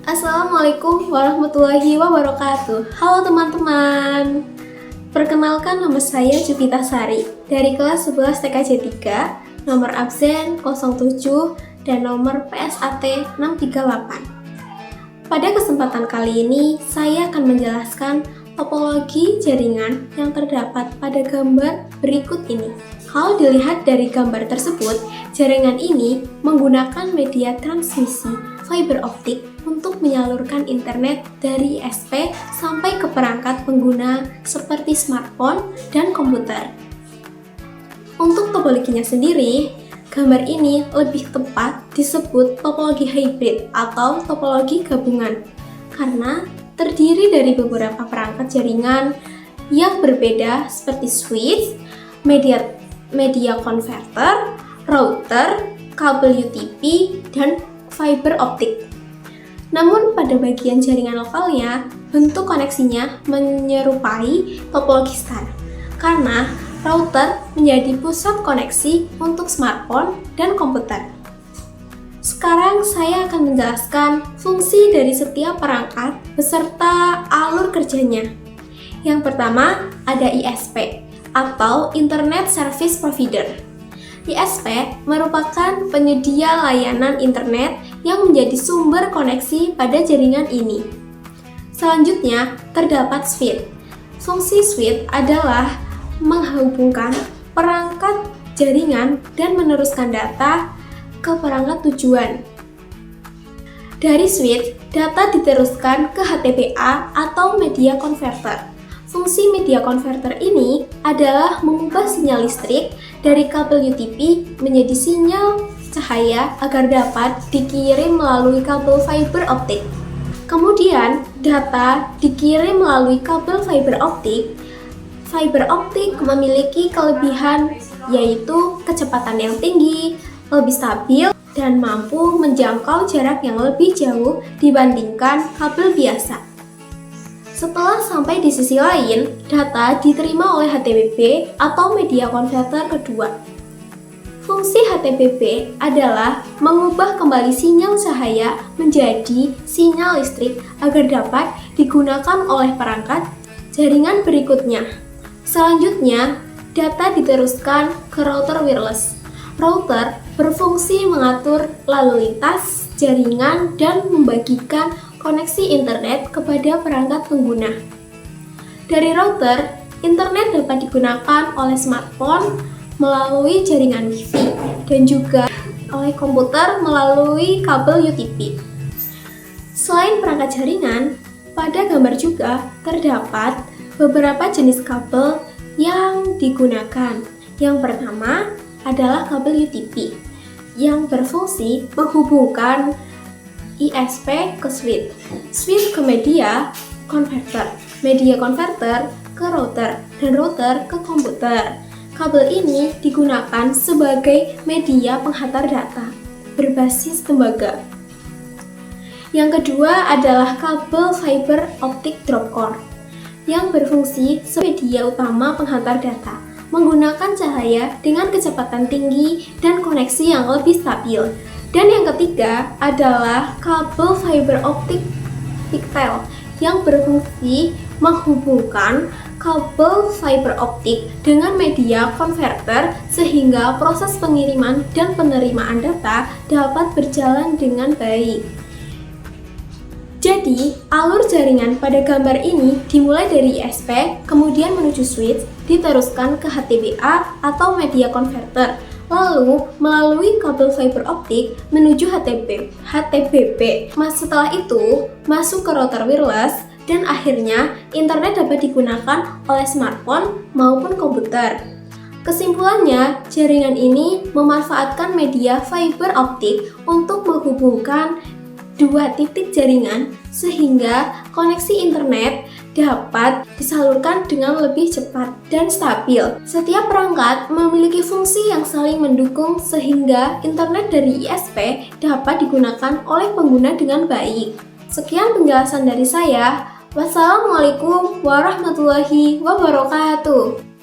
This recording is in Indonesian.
Assalamualaikum warahmatullahi wabarakatuh. Halo teman-teman. Perkenalkan, nama saya Jupita Sari dari kelas 11 TKJ 3, nomor absen 07 dan nomor PSAT 638. Pada kesempatan kali ini, saya akan menjelaskan topologi jaringan yang terdapat pada gambar berikut ini. Kalau dilihat dari gambar tersebut, jaringan ini menggunakan media transmisi fiber optik untuk menyalurkan internet dari ISP sampai ke perangkat pengguna seperti smartphone dan komputer. Untuk topologinya sendiri, gambar ini lebih tepat disebut topologi hybrid atau topologi gabungan karena terdiri dari beberapa perangkat jaringan yang berbeda seperti switch, media converter, router, kabel UTP, dan fiber optik. Namun pada bagian jaringan lokalnya, bentuk koneksinya menyerupai topologi STAR karena router menjadi pusat koneksi untuk smartphone dan komputer. Sekarang saya akan menjelaskan fungsi dari setiap perangkat beserta alur kerjanya. Yang pertama ada ISP atau Internet Service Provider. ISP merupakan penyedia layanan internet yang menjadi sumber koneksi pada jaringan ini. Selanjutnya, terdapat switch. Fungsi switch adalah menghubungkan perangkat jaringan dan meneruskan data ke perangkat tujuan. Dari switch, data diteruskan ke HTPA atau media converter. Fungsi media converter ini adalah mengubah sinyal listrik dari kabel UTP menjadi sinyal cahaya agar dapat dikirim melalui kabel fiber optik. Kemudian, data dikirim melalui kabel fiber optik. Fiber optik memiliki kelebihan yaitu kecepatan yang tinggi, lebih stabil, dan mampu menjangkau jarak yang lebih jauh dibandingkan kabel biasa. Setelah sampai di sisi lain, data diterima oleh HTPP atau media converter kedua. Fungsi HTPP adalah mengubah kembali sinyal cahaya menjadi sinyal listrik agar dapat digunakan oleh perangkat jaringan berikutnya. Selanjutnya, data diteruskan ke router wireless. Router berfungsi mengatur lalu lintas jaringan dan membagikan koneksi internet kepada perangkat pengguna. Dari router, internet dapat digunakan oleh smartphone melalui jaringan Wi-Fi dan juga oleh komputer melalui kabel UTP. Selain perangkat jaringan, pada gambar juga terdapat beberapa jenis kabel yang digunakan. Yang pertama adalah kabel UTP yang berfungsi menghubungkan ISP ke switch, switch ke media converter ke router, dan router ke komputer. Kabel ini digunakan sebagai media penghantar data berbasis tembaga. Yang kedua adalah kabel fiber optic drop core yang berfungsi sebagai media utama penghantar data, menggunakan cahaya dengan kecepatan tinggi dan koneksi yang lebih stabil. Dan yang ketiga adalah kabel fiber optik pigtail yang berfungsi menghubungkan kabel fiber optik dengan media converter sehingga proses pengiriman dan penerimaan data dapat berjalan dengan baik. Jadi, alur jaringan pada gambar ini dimulai dari ISP, kemudian menuju switch, diteruskan ke HTPA atau media converter, lalu melalui kabel fiber optik menuju HTPP. Setelah itu, masuk ke router wireless, dan akhirnya internet dapat digunakan oleh smartphone maupun komputer. Kesimpulannya, jaringan ini memanfaatkan media fiber optik untuk menghubungkan dua titik jaringan sehingga koneksi internet dapat disalurkan dengan lebih cepat dan stabil. Setiap perangkat memiliki fungsi yang saling mendukung sehingga internet dari ISP dapat digunakan oleh pengguna dengan baik. Sekian penjelasan dari saya. Wassalamualaikum warahmatullahi wabarakatuh.